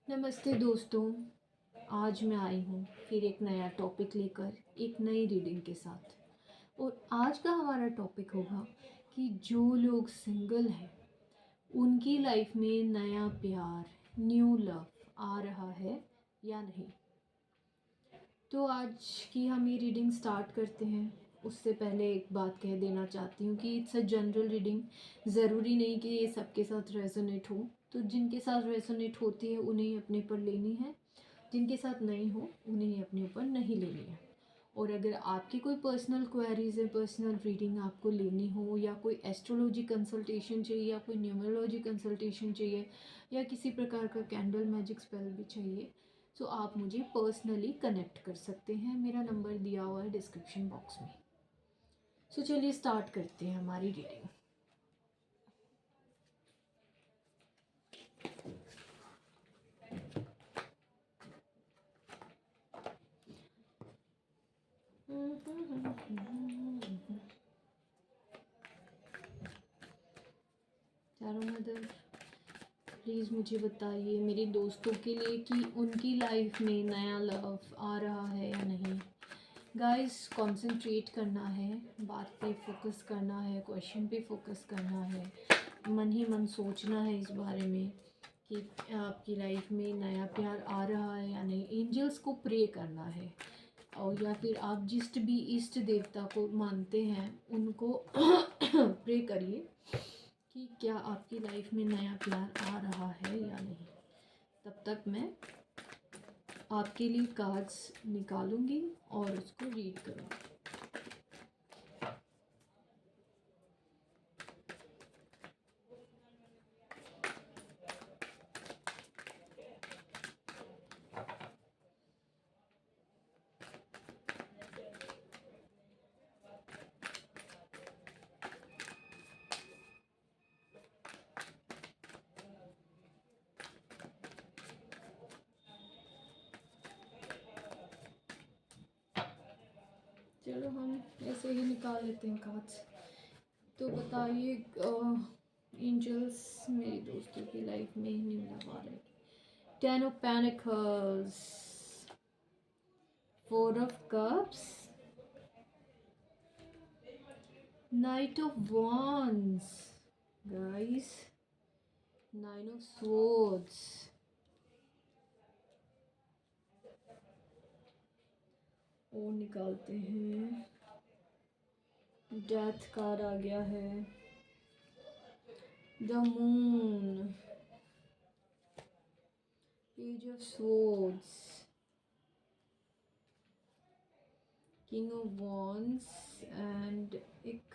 नमस्ते दोस्तों। आज मैं आई हूँ फिर एक नया टॉपिक लेकर, एक नई रीडिंग के साथ। और आज का हमारा टॉपिक होगा कि जो लोग सिंगल हैं उनकी लाइफ में नया प्यार, न्यू लव आ रहा है या नहीं। तो आज की हम ये रीडिंग स्टार्ट करते हैं। उससे पहले एक बात कह देना चाहती हूँ कि इट्स अ जनरल रीडिंग। ज़रूरी नहीं कि ये सबके साथ रेजोनेट हो। तो जिनके साथ रेजोनेट होती है उन्हें ही अपने पर लेनी है, जिनके साथ नहीं हो उन्हें ही अपने ऊपर नहीं लेनी है। और अगर आपकी कोई पर्सनल क्वेरीज है, पर्सनल रीडिंग आपको लेनी हो, या कोई एस्ट्रोलॉजी कंसल्टेशन चाहिए, या कोई न्यूमरोलॉजी कंसल्टेशन चाहिए, या किसी प्रकार का कैंडल मैजिक स्पेल भी चाहिए, तो आप मुझे पर्सनली कनेक्ट कर सकते हैं। मेरा नंबर दिया हुआ है डिस्क्रिप्शन बॉक्स में। सो चलिए स्टार्ट करते हैं हमारी रीडिंग। चारों मदर, प्लीज़ मुझे बताइए मेरे दोस्तों के लिए कि उनकी लाइफ में नया लव आ रहा है या नहीं। गाइस, कंसंट्रेट करना है, बात पे फोकस करना है, क्वेश्चन पे फोकस करना है, मन ही मन सोचना है इस बारे में कि आपकी लाइफ में नया प्यार आ रहा है या नहीं। एंजल्स को प्रे करना है, और या फिर आप जिस भी इष्ट देवता को मानते हैं उनको प्रे करिए कि क्या आपकी लाइफ में नया प्यार आ रहा है या नहीं। तब तक मैं आपके लिए कार्ड्स निकालूंगी और उसको रीड करूंगी। चलो हम ऐसे ही निकाल लेते हैं कार्ड्स। तो बताइए एंजल्स, मेरे दोस्तों की लाइफ में न्यू लव आ रहा है। Ten of pentacles, four of cups, night of wands, guys, nine of swords, और निकालते हैं, डेथ कार्ड आ गया है, the moon, page of swords, king of wands, and एक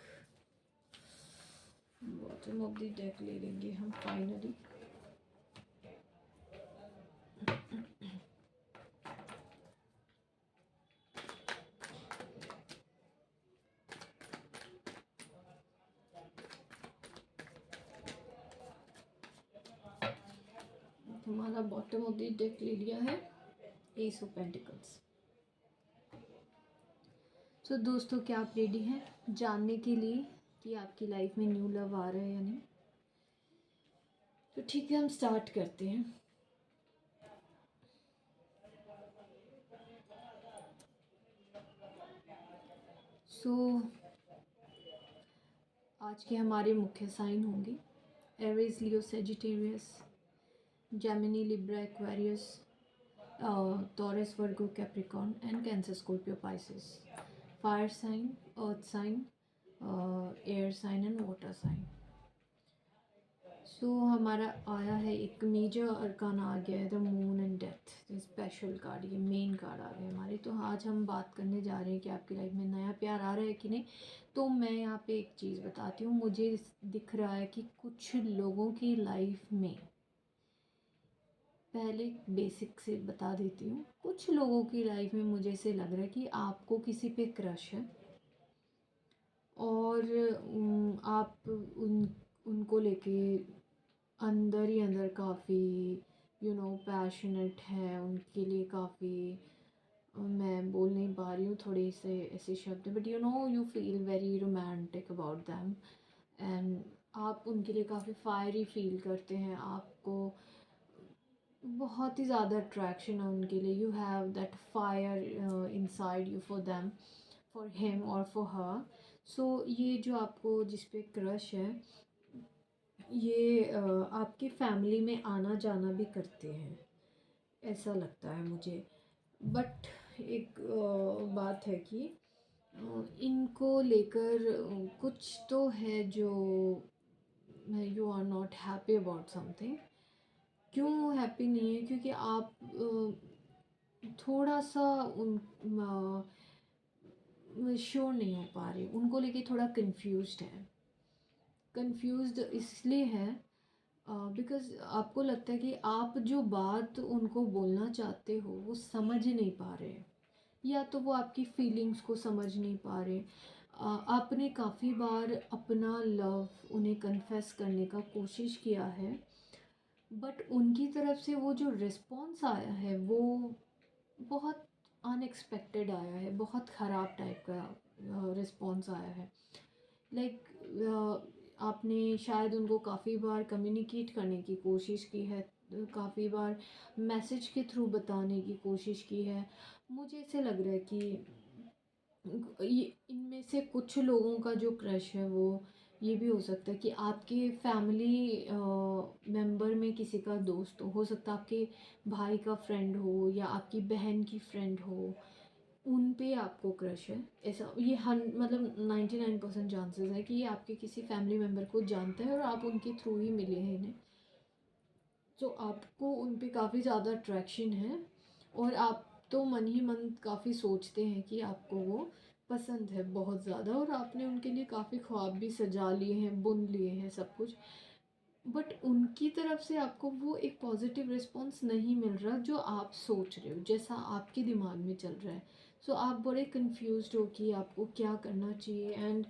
बॉटम ऑफ द डेक ले लेंगे हम फाइनली। हमारा बॉटम ऑफ द डेक ले लिया है एस ऑफ पेंटिकल्स। सो दोस्तों, क्या आप रेडी हैं जानने के लिए कि आपकी लाइफ में न्यू लव आ रहा है या नहीं? तो ठीक है, हम स्टार्ट करते हैं। सो आज के हमारे मुख्य साइन होंगे Aries, Leo, Sagittarius, Gemini, Libra, Aquarius, Taurus, Virgo, Capricorn and Cancer, Scorpio, Pisces. Fire sign, earth sign, air sign and water sign. So हमारा आया है एक मेजर अरकाना आ गया है, the moon and death. Special card, ये main card आ गए हमारे। तो आज हम बात करने जा रहे हैं कि आपकी लाइफ में नया प्यार आ रहा है कि नहीं। तो मैं यहाँ पे एक चीज़ बताती हूँ, मुझे दिख रहा है कि कुछ लोगों की लाइफ में, पहले बेसिक से बता देती हूँ, कुछ लोगों की लाइफ में मुझे से लग रहा है कि आपको किसी पे क्रश है, और आप उनको लेके अंदर ही अंदर काफ़ी पैशनेट है उनके लिए काफ़ी। मैं बोल नहीं पा रही हूँ थोड़े से ऐसे शब्द, but you feel very romantic about them, and आप उनके लिए काफ़ी फायरी फील करते हैं। आपको बहुत ही ज़्यादा अट्रैक्शन है उनके लिए, you have that fire inside you for them, for him और फॉर हर। सो ये जो आपको जिस पे क्रश है, ये आपकी फैमिली में आना जाना भी करते हैं, ऐसा लगता है मुझे। बट एक बात है कि इनको लेकर कुछ तो है जो you are not happy about something. क्यों हैप्पी नहीं है? क्योंकि आप थोड़ा सा उन श्योर नहीं हो पा रहे, उनको लेके थोड़ा कंफ्यूज्ड है। कंफ्यूज्ड इसलिए है बिकॉज़ आपको लगता है कि आप जो बात उनको बोलना चाहते हो वो समझ नहीं पा रहे, या तो वो आपकी फीलिंग्स को समझ नहीं पा रहे। आपने काफ़ी बार अपना लव उन्हें कन्फेस करने का कोशिश किया है, बट उनकी तरफ से वो जो रिस्पॉन्स आया है वो बहुत अनएक्सपेक्टेड आया है, बहुत ख़राब टाइप का रिस्पॉन्स आया है। लाइक आपने शायद उनको काफ़ी बार कम्युनिकेट करने की कोशिश की है, काफ़ी बार मैसेज के थ्रू बताने की कोशिश की है। मुझे ऐसे लग रहा है कि ये इनमें से कुछ लोगों का जो क्रश है वो ये भी हो सकता है कि आपके फैमिली मेंबर में किसी का दोस्त हो सकता है आपके भाई का फ्रेंड हो या आपकी बहन की फ्रेंड हो, उन पे आपको क्रश है। ऐसा ये हन मतलब 99% चांसेस है कि ये आपके किसी फैमिली मेम्बर को जानता है और आप उनके थ्रू ही मिले हैं इन्हें। तो आपको उन पे काफ़ी ज़्यादा अट्रैक्शन है, और आप तो मन ही मन काफ़ी सोचते हैं कि आपको वो पसंद है बहुत ज़्यादा, और आपने उनके लिए काफ़ी ख्वाब भी सजा लिए हैं, बुन लिए हैं सब कुछ। बट उनकी तरफ से आपको वो एक पॉजिटिव रिस्पॉन्स नहीं मिल रहा जो आप सोच रहे हो, जैसा आपके दिमाग में चल रहा है। सो आप बड़े कंफ्यूज्ड हो कि आपको क्या करना चाहिए, एंड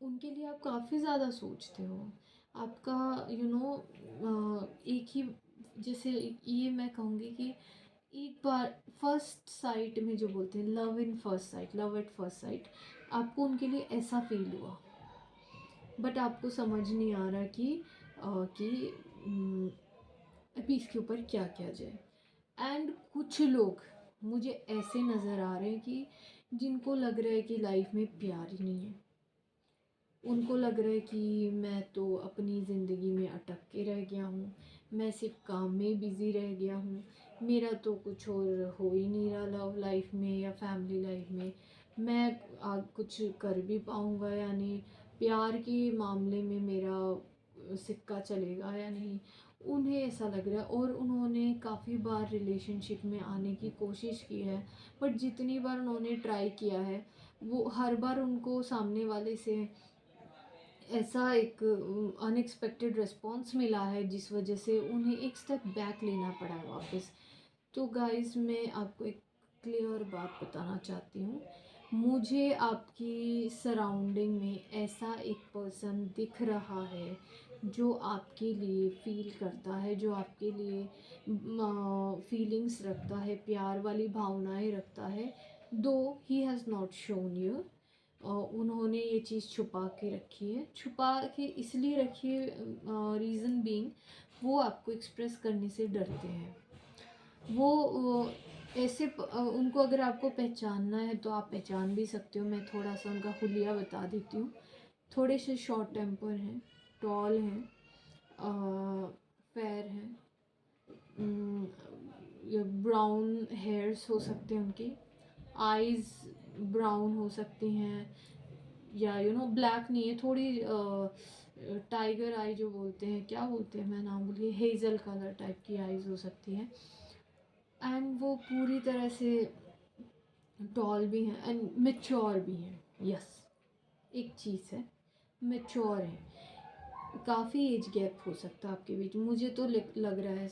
उनके लिए आप काफ़ी ज़्यादा सोचते हो। आपका एक ही, जैसे ये मैं कहूँगी कि एक बार फर्स्ट साइट में जो बोलते हैं love in first sight, love at first sight, आपको उनके लिए ऐसा फील हुआ, बट आपको समझ नहीं आ रहा कि अभी इसके ऊपर क्या किया जाए। एंड कुछ लोग मुझे ऐसे नज़र आ रहे हैं कि जिनको लग रहा है कि लाइफ में प्यार ही नहीं है। उनको लग रहा है कि मैं तो अपनी ज़िंदगी में अटक के रह गया हूँ, मैं सिर्फ काम में बिज़ी रह गया हूँ, मेरा तो कुछ और हो ही नहीं रहा लव लाइफ में या फैमिली लाइफ में, मैं कुछ कर भी पाऊँगा या नहीं, प्यार के मामले में मेरा सिक्का चलेगा या नहीं। उन्हें ऐसा लग रहा है, और उन्होंने काफ़ी बार रिलेशनशिप में आने की कोशिश की है, बट जितनी बार उन्होंने ट्राई किया है वो हर बार उनको सामने वाले से ऐसा एक अनएक्सपेक्टेड रिस्पॉन्स मिला है जिस वजह से उन्हें एक स्टेप बैक लेना पड़ा है वापस। तो गाइस मैं आपको एक क्लियर बात बताना चाहती हूँ, मुझे आपकी सराउंडिंग में ऐसा एक पर्सन दिख रहा है जो आपके लिए फील करता है, जो आपके लिए फीलिंग्स रखता है, प्यार वाली भावनाएं रखता है। दो he has not shown you, उन्होंने ये चीज़ छुपा के रखी है, छुपा के इसलिए रखी है, रीज़न बीइंग वो आपको एक्सप्रेस करने से डरते हैं। वो उनको अगर आपको पहचानना है तो आप पहचान भी सकते हो। मैं थोड़ा सा उनका हुलिया बता देती हूँ। थोड़े से शॉर्ट टेम्पर हैं, टॉल हैं, फेयर हैं, ब्राउन हेयर्स हो सकते हैं उनकी, आइज़ ब्राउन हो सकती हैं, या ब्लैक नहीं है, थोड़ी टाइगर आई जो बोलते हैं, क्या बोलते हैं मैं नाम भूल गई, हेज़ल कलर टाइप की आइज़ हो सकती है। एंड वो पूरी तरह से टॉल भी हैं एंड मेच्योर भी हैं। यस, एक चीज़ है, मेच्योर हैं। काफ़ी एज गैप हो सकता है आपके बीच, मुझे तो लग रहा है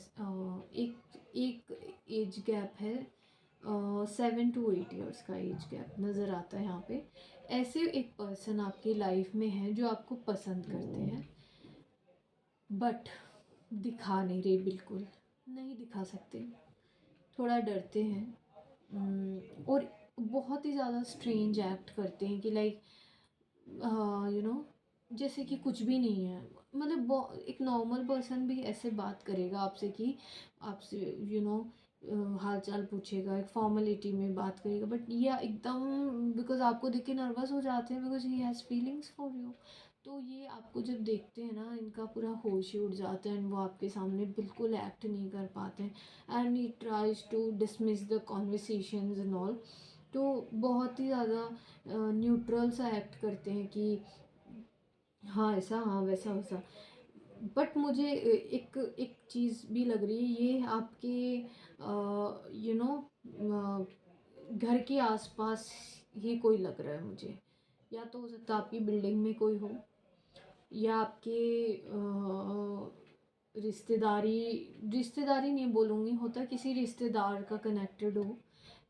एक एज गैप है, 7 to 8 years का एज गैप नज़र आता है यहाँ पे। ऐसे एक पर्सन आपकी लाइफ में है जो आपको पसंद करते हैं, बट दिखा नहीं रहे, बिल्कुल नहीं दिखा सकते, थोड़ा डरते हैं, और बहुत ही ज़्यादा स्ट्रेंज एक्ट करते हैं कि लाइक यू नो जैसे कि कुछ भी नहीं है। मतलब एक नॉर्मल पर्सन भी ऐसे बात करेगा आपसे कि आपसे यू नो हाल चाल पूछेगा, एक फॉर्मेलिटी में बात करेगा, बट ये एकदम बिकॉज आपको देख के नर्वस हो जाते हैं because he has feelings for you. तो ये आपको जब देखते हैं ना, इनका पूरा होश ही उड़ जाता है एंड वो आपके सामने बिल्कुल एक्ट नहीं कर पाते हैं and he tries to dismiss the conversations and all. तो बहुत ही ज़्यादा न्यूट्रल सा एक्ट करते हैं कि हाँ ऐसा, हाँ वैसा वैसा। बट मुझे एक एक चीज़ भी लग रही है, ये आपके यू नो घर के आसपास ही कोई लग रहा है मुझे। या तो हो सकता है आपकी बिल्डिंग में कोई हो, या आपके रिश्तेदारी रिश्तेदारी नहीं बोलूँगी, होता है किसी रिश्तेदार का कनेक्टेड हो,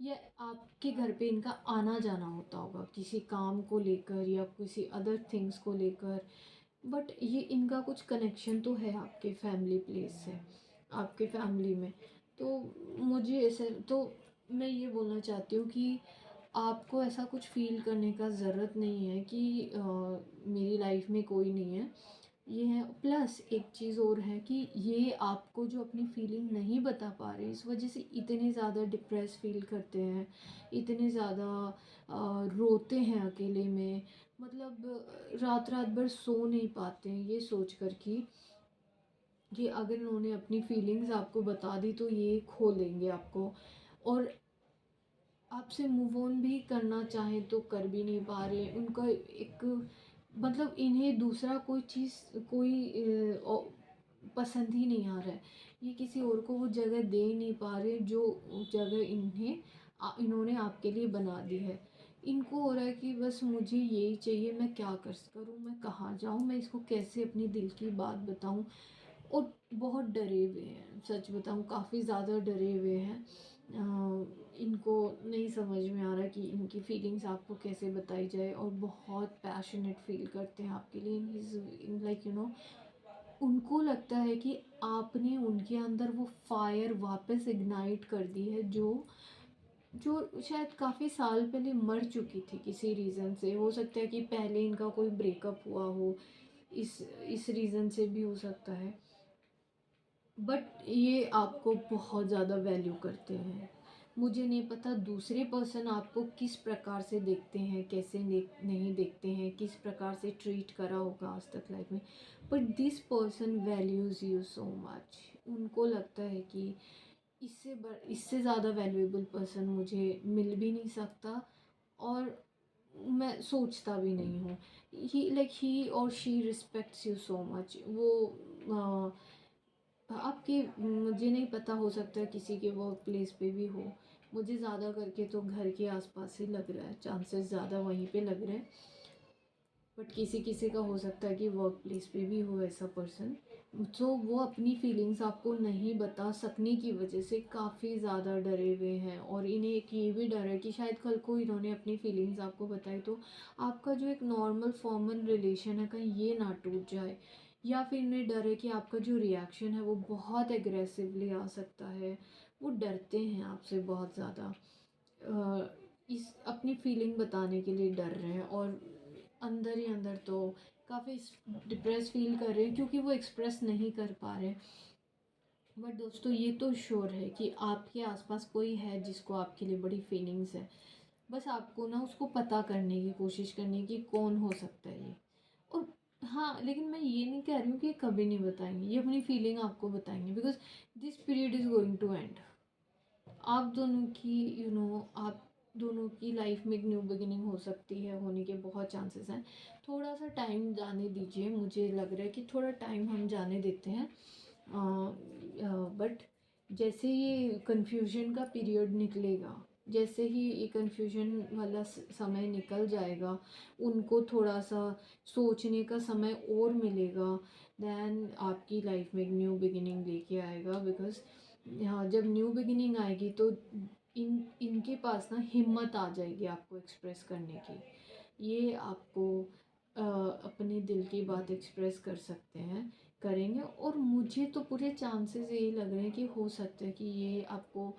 या आपके घर पे इनका आना जाना होता होगा किसी काम को लेकर या किसी अदर थिंग्स को लेकर। बट ये इनका कुछ कनेक्शन तो है आपके फैमिली प्लेस से, आपके फैमिली में। तो मुझे ऐसे तो मैं ये बोलना चाहती हूँ कि आपको ऐसा कुछ फ़ील करने का ज़रूरत नहीं है कि मेरी लाइफ में कोई नहीं है। ये है, प्लस एक चीज़ और है कि ये आपको जो अपनी फीलिंग नहीं बता पा रहे, इस वजह से इतने ज़्यादा डिप्रेस फील करते हैं, इतने ज़्यादा रोते हैं अकेले में। मतलब रात रात भर सो नहीं पाते हैं ये सोच कर कि अगर इन्होंने अपनी फीलिंग्स आपको बता दी तो ये खो लेंगे आपको, और आपसे मूव ऑन भी करना चाहें तो कर भी नहीं पा रहे। उनका एक मतलब इन्हें दूसरा कोई चीज़, कोई पसंद ही नहीं आ रहा है। ये किसी और को वो जगह दे ही नहीं पा रहे जो जगह इन्होंने आपके लिए बना दी है। इनको हो रहा है कि बस मुझे यही चाहिए, मैं क्या कर करूँ, मैं कहाँ जाऊँ, मैं इसको कैसे अपनी दिल की बात बताऊँ। और बहुत डरे हुए हैं, सच बताऊँ काफ़ी ज़्यादा डरे हुए हैं। इनको नहीं समझ में आ रहा कि इनकी फीलिंग्स आपको कैसे बताई जाए, और बहुत पैशनेट फील करते हैं आपके लिए। इन लाइक उनको लगता है कि आपने उनके अंदर वो फायर वापस इग्नाइट कर दी है जो जो शायद काफ़ी साल पहले मर चुकी थी किसी रीज़न से। हो सकता है कि पहले इनका कोई ब्रेकअप हुआ हो, इस रीज़न से भी हो सकता है। बट ये आपको बहुत ज़्यादा वैल्यू करते हैं। मुझे नहीं पता दूसरे पर्सन आपको किस प्रकार से देखते हैं, कैसे नहीं देखते हैं, किस प्रकार से ट्रीट करा होगा आज तक लाइफ में, but this person values you so much. उनको लगता है कि इससे ज़्यादा वैल्यूएबल पर्सन मुझे मिल भी नहीं सकता, और मैं सोचता भी नहीं हूँ। ही और she respects you so much. वो आपके मुझे नहीं पता, हो सकता है किसी के वर्क प्लेस पे भी हो। मुझे ज़्यादा करके तो घर के आसपास ही लग रहा है, चांसेस ज़्यादा वहीं पे लग रहे हैं। बट किसी किसी का हो सकता है कि वर्क प्लेस पे भी हो ऐसा पर्सन। तो वो अपनी फीलिंग्स आपको नहीं बता सकने की वजह से काफ़ी ज़्यादा डरे हुए हैं, और इन्हें एक ये भी डर है कि शायद कल को इन्होंने अपनी फीलिंग्स आपको बताई तो आपका जो एक नॉर्मल फॉर्मल रिलेशन है कहीं ये ना टूट जाए, या फिर इन्हें डर है कि आपका जो रिएक्शन है वो बहुत एग्रेसिवली आ सकता है। वो डरते हैं आपसे बहुत ज़्यादा, इस अपनी फीलिंग बताने के लिए डर रहे हैं, और अंदर ही अंदर तो काफ़ी डिप्रेस फील कर रहे हैं क्योंकि वो एक्सप्रेस नहीं कर पा रहे। बट दोस्तों ये तो श्योर है कि आपके आसपास कोई है जिसको आपके लिए बड़ी फीलिंग्स है। बस आपको ना उसको पता करने की कोशिश करनी कि कौन हो सकता है ये। और हाँ, लेकिन मैं ये नहीं कह रही हूँ कि ये कभी नहीं बताएंगे, ये अपनी फीलिंग आपको बताएंगे because this period is going to end. आप दोनों की आप दोनों की लाइफ में एक न्यू बिगिनिंग हो सकती है, होने के बहुत चांसेस हैं। थोड़ा सा टाइम जाने दीजिए, मुझे लग रहा है कि थोड़ा टाइम हम जाने देते हैं। बट जैसे ये कन्फ्यूजन का पीरियड निकलेगा, जैसे ही ये कन्फ्यूजन वाला समय निकल जाएगा, उनको थोड़ा सा सोचने का समय और मिलेगा, देन आपकी लाइफ में एक न्यू बिगिनिंग लेके आएगा। बिकॉज हाँ, जब न्यू बिगिनिंग आएगी तो इनके पास ना हिम्मत आ जाएगी आपको एक्सप्रेस करने की। ये आपको अपने दिल की बात एक्सप्रेस कर सकते हैं, करेंगे, और मुझे तो पूरे चांसेस यही लग रहे हैं कि हो सकता है कि ये आपको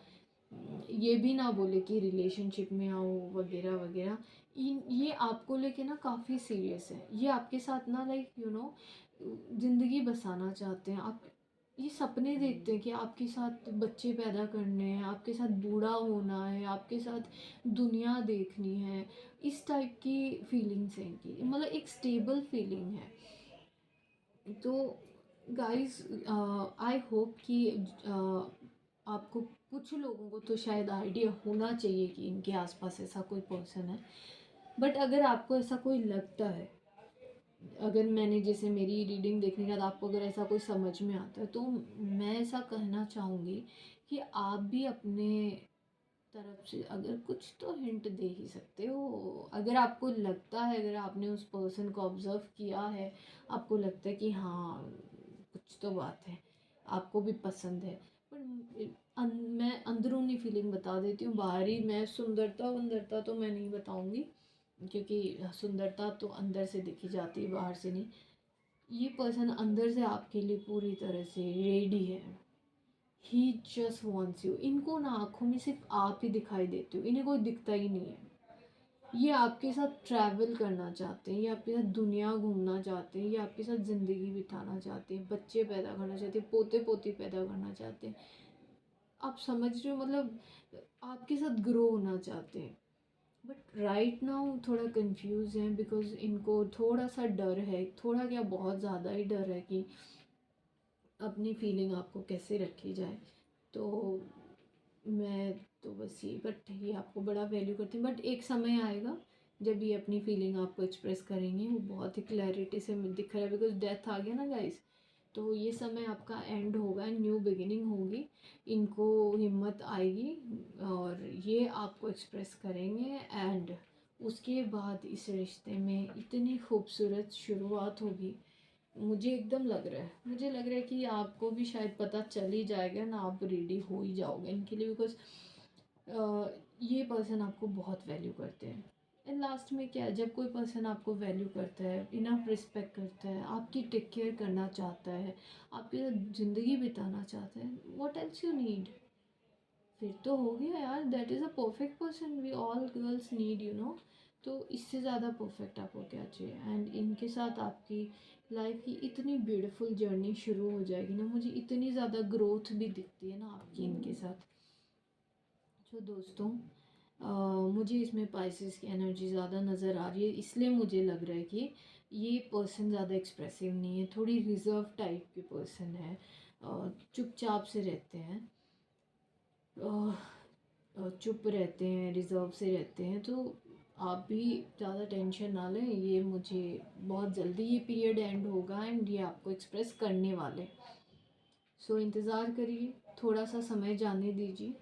ये भी ना बोले कि रिलेशनशिप में आओ वगैरह वगैरह। इन ये आपको लेके ना काफ़ी सीरियस है, ये आपके साथ ना लाइक ज़िंदगी बसाना चाहते हैं। आप ये सपने देखते हैं कि आपके साथ बच्चे पैदा करने हैं, आपके साथ बूढ़ा होना है, आपके साथ दुनिया देखनी है। इस टाइप की फीलिंग्स हैं इनकी, मतलब एक स्टेबल फीलिंग है। तो गाइस, आई होप कि आपको, कुछ लोगों को तो शायद आइडिया होना चाहिए कि इनके आसपास ऐसा कोई पर्सन है। बट अगर आपको ऐसा कोई लगता है, अगर मैंने जैसे मेरी रीडिंग देखने के बाद आपको अगर ऐसा कोई समझ में आता है, तो मैं ऐसा कहना चाहूँगी कि आप भी अपने तरफ से अगर कुछ तो हिंट दे ही सकते हो। अगर आपको लगता है, अगर आपने उस पर्सन को ऑब्ज़र्व किया है, आपको लगता है कि हाँ कुछ तो बात है, आपको भी पसंद है। पर मैं अंदरूनी फीलिंग बता देती हूँ, बाहरी मैं सुंदरता वंदरता तो मैं नहीं बताऊँगी, क्योंकि सुंदरता तो अंदर से दिखी जाती है, बाहर से नहीं। ये पर्सन अंदर से आपके लिए पूरी तरह से रेडी है। ही जस्ट वॉन्ट्स यू। इनको ना आँखों में सिर्फ आप ही दिखाई देते हो, इन्हें कोई दिखता ही नहीं है। ये आपके साथ ट्रैवल करना चाहते हैं, ये आपके साथ दुनिया घूमना चाहते हैं, ये आपके साथ ज़िंदगी बिताना चाहते हैं, बच्चे पैदा करना चाहते हैं, पोते पोती पैदा करना चाहते हैं। आप समझ रहे हो, मतलब आपके साथ ग्रो होना चाहते हैं। बट राइट नाउ थोड़ा कंफ्यूज हैं, बिकॉज इनको थोड़ा सा डर है, थोड़ा क्या बहुत ज़्यादा ही डर है कि अपनी फीलिंग आपको कैसे रखी जाए। तो मैं तो बस ये, बट ये आपको बड़ा वैल्यू करती हूँ। बट एक समय आएगा जब ये अपनी फीलिंग आपको एक्सप्रेस करेंगे, वो बहुत ही क्लैरिटी से दिख रहा है, बिकॉज डेथ आ गया ना गाइस। तो ये समय आपका एंड होगा, न्यू बिगिनिंग होगी। इनको हिम्मत आएगी और ये आपको एक्सप्रेस करेंगे, एंड उसके बाद इस रिश्ते में इतनी खूबसूरत शुरुआत होगी। मुझे एकदम लग रहा है, मुझे लग रहा है कि आपको भी शायद पता चल ही जाएगा ना, आप रेडी हो ही जाओगे इनके लिए, बिकॉज ये पर्सन आपको बहुत वैल्यू करते हैं। एंड लास्ट में क्या है, जब कोई पर्सन आपको वैल्यू करता है, इनफ रिस्पेक्ट करता है, आपकी टेक केयर करना चाहता है, आपके साथ ज़िंदगी बिताना चाहता है, व्हाट एल्स यू नीड? फिर तो हो गया यार, that is a perfect person we all girls need, you know. तो इससे ज़्यादा परफेक्ट आपको क्या चाहिए? एंड इनके साथ आपकी लाइफ की इतनी ब्यूटीफुल जर्नी शुरू हो जाएगी ना, मुझे इतनी ज़्यादा ग्रोथ भी दिखती है ना आपकी इनके साथ। तो दोस्तों, मुझे इसमें पाइसेस की एनर्जी ज़्यादा नज़र आ रही है, इसलिए मुझे लग रहा है कि ये पर्सन ज़्यादा एक्सप्रेसिव नहीं है, थोड़ी रिजर्व टाइप के पर्सन है, चुपचाप से रहते हैं, चुप रहते हैं, रिजर्व से रहते हैं। तो आप भी ज़्यादा टेंशन ना लें, ये मुझे बहुत जल्दी ये पीरियड एंड होगा एंड ये आपको एक्सप्रेस करने वाले। सो इंतज़ार करिए, थोड़ा सा समय जाने दीजिए,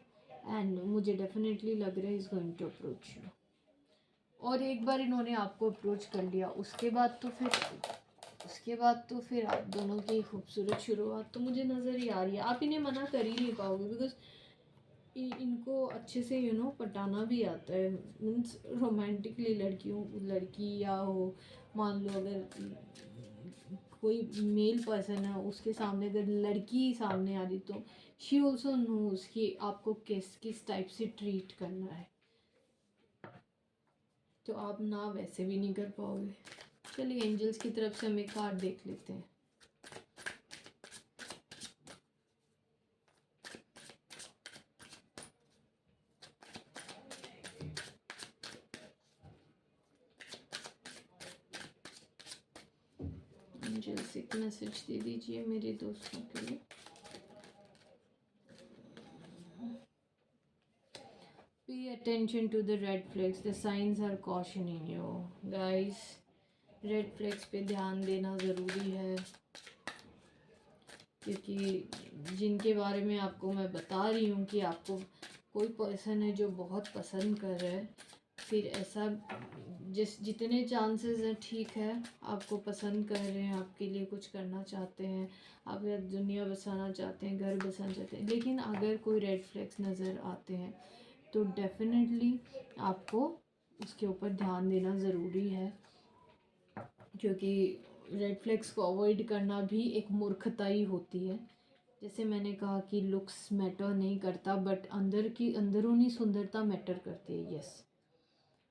एंड मुझे डेफिनेटली लग रहा है is going to approach you. और एक बार इन्होंने आपको अप्रोच कर लिया, उसके बाद तो फिर आप दोनों की खूबसूरत शुरुआत तो मुझे नज़र ही आ रही है। आप इन्हें मना कर ही नहीं पाओगे, बिकॉज इनको अच्छे से पटाना भी आता है, मीन्स रोमांटिकली। लड़की या हो, मान लो अगर कोई मेल पर्सन है, उसके सामने अगर लड़की सामने आ रही, तो शी ऑल्सो नोज कि आपको किस किस टाइप से ट्रीट करना है। तो आप ना वैसे भी नहीं कर पाओगे। चलिए एंजल्स की तरफ से हम एक कार्ड देख लेते हैं। एंजल्स एक मैसेज दे दीजिए मेरे दोस्तों के लिए। Pay attention to the red flags. The signs are cautioning you, guys. Red flags पे ध्यान देना ज़रूरी है, क्योंकि जिनके बारे में आपको मैं बता रही हूँ कि आपको कोई पर्सन है जो बहुत पसंद कर रहा है, फिर ऐसा जितने चांसेस हैं, ठीक है, आपको पसंद कर रहे हैं, आपके लिए कुछ करना चाहते हैं, आप दुनिया बसाना चाहते हैं, घर बसाना चाहते हैं, लेकिन अगर कोई रेड फ्लैग्स नज़र आते हैं तो डेफिनेटली आपको उसके ऊपर ध्यान देना ज़रूरी है, क्योंकि रेड फ्लैग्स को अवॉइड करना भी एक मूर्खता ही होती है। जैसे मैंने कहा कि लुक्स मैटर नहीं करता, बट अंदरूनी सुंदरता मैटर करती है। यस,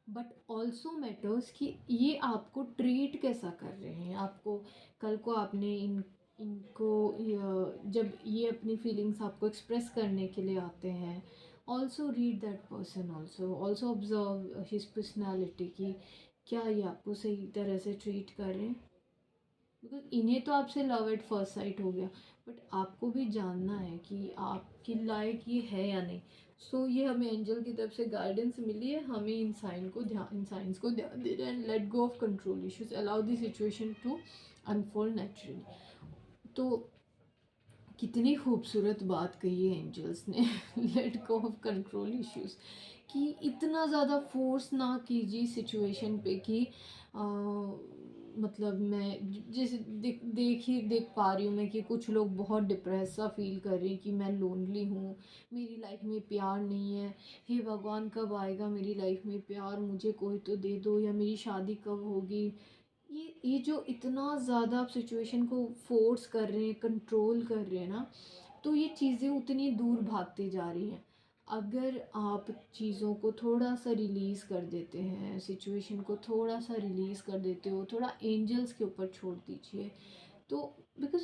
बट ऑल्सो मैटर्स कि ये आपको ट्रीट कैसा कर रहे हैं। आपको कल को आपने इनको जब ये अपनी फीलिंग्स आपको एक्सप्रेस करने के लिए आते हैं, also read that person, also observe his personality कि क्या ये आपको सही तरह से ट्रीट कर रहे हैं। बिकॉज इन्हें तो आपसे लव एट फर्स्ट साइट हो गया, बट आपको भी जानना है कि आपके लायक ये है या नहीं। सो ये हमें एंजल की तरफ से गाइडेंस मिली है, हमें इन साइंस को ध्यान दे रहे हैं। Let go of control issues, allow the situation to unfold naturally. तो कितनी खूबसूरत बात कही है एंजल्स ने let go of control issues, कि इतना ज़्यादा फोर्स ना कीजिए सिचुएशन पे कि मतलब मैं जैसे देख पा रही हूँ मैं कि कुछ लोग बहुत डिप्रेस सा फील कर रहे हैं कि मैं लोनली हूँ, मेरी लाइफ में प्यार नहीं है, हे भगवान कब आएगा मेरी लाइफ में प्यार, मुझे कोई तो दे दो, या मेरी शादी कब होगी। ये जो इतना ज़्यादा आप सिचुएशन को फोर्स कर रहे हैं, कंट्रोल कर रहे हैं ना, तो ये चीज़ें उतनी दूर भागती जा रही हैं। अगर आप चीज़ों को थोड़ा सा रिलीज़ कर देते हैं, सिचुएशन को थोड़ा सा रिलीज़ कर देते हो, थोड़ा एंजल्स के ऊपर छोड़ दीजिए, तो because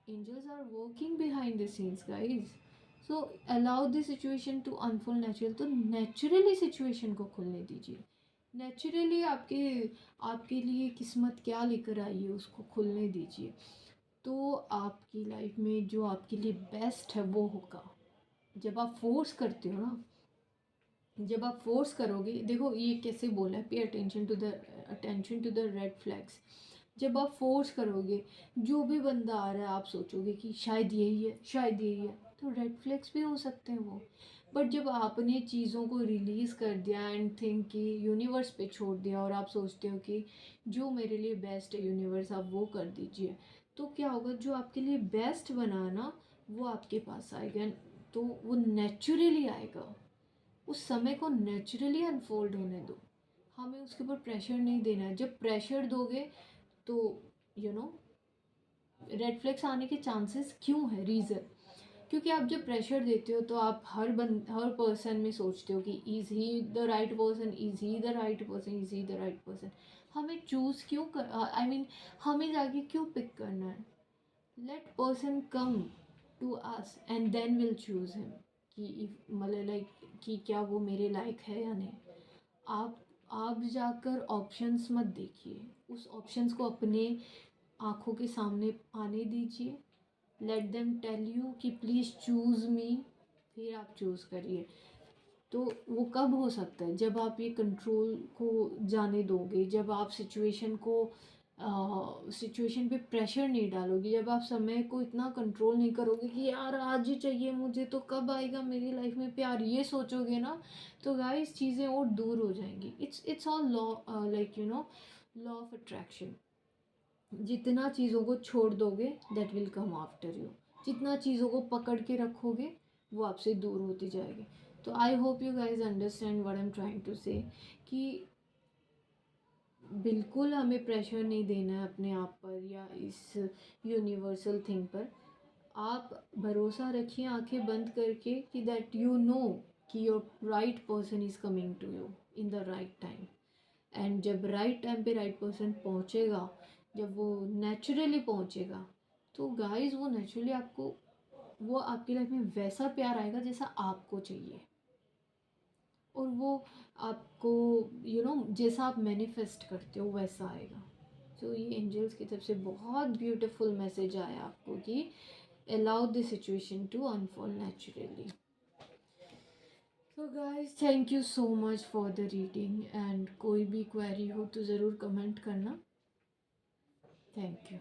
angels are working behind the scenes guys. So allow the situation to unfold natural, तो नेचुरली सिचुएशन को खुलने दीजिए। नेचुरली आपके लिए किस्मत क्या लेकर आई है उसको खुलने दीजिए, तो आपकी लाइफ में जो आपके लिए बेस्ट है वो होगा। जब आप फोर्स करते हो ना, जब आप फोर्स करोगे, देखो ये कैसे बोला है, pay attention to the red flags. जब आप फोर्स करोगे, जो भी बंदा आ रहा है आप सोचोगे कि शायद यही है, शायद यही है, तो रेड फ्लैग्स भी हो सकते हैं वो। बट जब आपने चीज़ों को रिलीज़ कर दिया एंड थिंक कि यूनिवर्स पे छोड़ दिया, और आप सोचते हो कि जो मेरे लिए बेस्ट है यूनिवर्स आप वो कर दीजिए, तो क्या होगा, जो आपके लिए बेस्ट बना ना वो आपके पास आएगा। तो वो नेचुरली आएगा, उस समय को नेचुरली अनफोल्ड होने दो, हमें उसके ऊपर प्रेशर नहीं देना है। जब प्रेशर दोगे तो यू नो रेड फ्लैग्स आने के चांसेस क्यों है, रीज़न, क्योंकि आप जब प्रेशर देते हो तो आप हर पर्सन में सोचते हो कि is he the right person, is he the right person, is he the right person. हमें चूज़ क्यों कर, आई मीन हमें जाके क्यों पिक करना है। Let person come to us and then will choose him, कि इफ मतलब लाइक कि क्या वो मेरे लायक है या नहीं। आप जाकर ऑप्शंस मत देखिए, उस ऑप्शंस को अपने आँखों के सामने आने दीजिए। लेट देम टेल यू कि प्लीज़ चूज़ मी, फिर आप चूज़ करिए। तो वो कब हो सकता है, जब आप ये कंट्रोल को जाने दोगे, जब आप सिचुएशन पे प्रेशर नहीं डालोगे, जब आप समय को इतना कंट्रोल नहीं करोगे कि यार आज ही चाहिए मुझे, तो कब आएगा मेरी लाइफ में प्यार, ये सोचोगे ना, तो गाइस चीज़ें और दूर हो जाएंगी। It's all law, like law of attraction. जितना चीज़ों को छोड़ दोगे that will come after you, जितना चीज़ों को पकड़ के रखोगे वो आपसे दूर होती जाएगी। तो I hope you guys understand what I am trying to say, कि बिल्कुल हमें प्रेशर नहीं देना है अपने आप पर या इस यूनिवर्सल थिंग पर। आप भरोसा रखिए आंखें बंद करके कि दैट यू नो कि your right person is coming to you in the right time. And जब राइट टाइम पे राइट पर्सन पहुंचेगा, जब वो नेचुरली पहुंचेगा, तो गाइस वो नेचुरली आपको, वो आपकी लाइफ में वैसा प्यार आएगा जैसा आपको चाहिए, और वो आपको जैसा आप मैनिफेस्ट करते हो वैसा आएगा। तो ये एंजल्स की तरफ से बहुत ब्यूटीफुल मैसेज आया आपको कि allow the situation to unfold naturally. तो guys thank you so much for the reading, and कोई भी क्वेरी हो तो ज़रूर कमेंट करना। Thank you.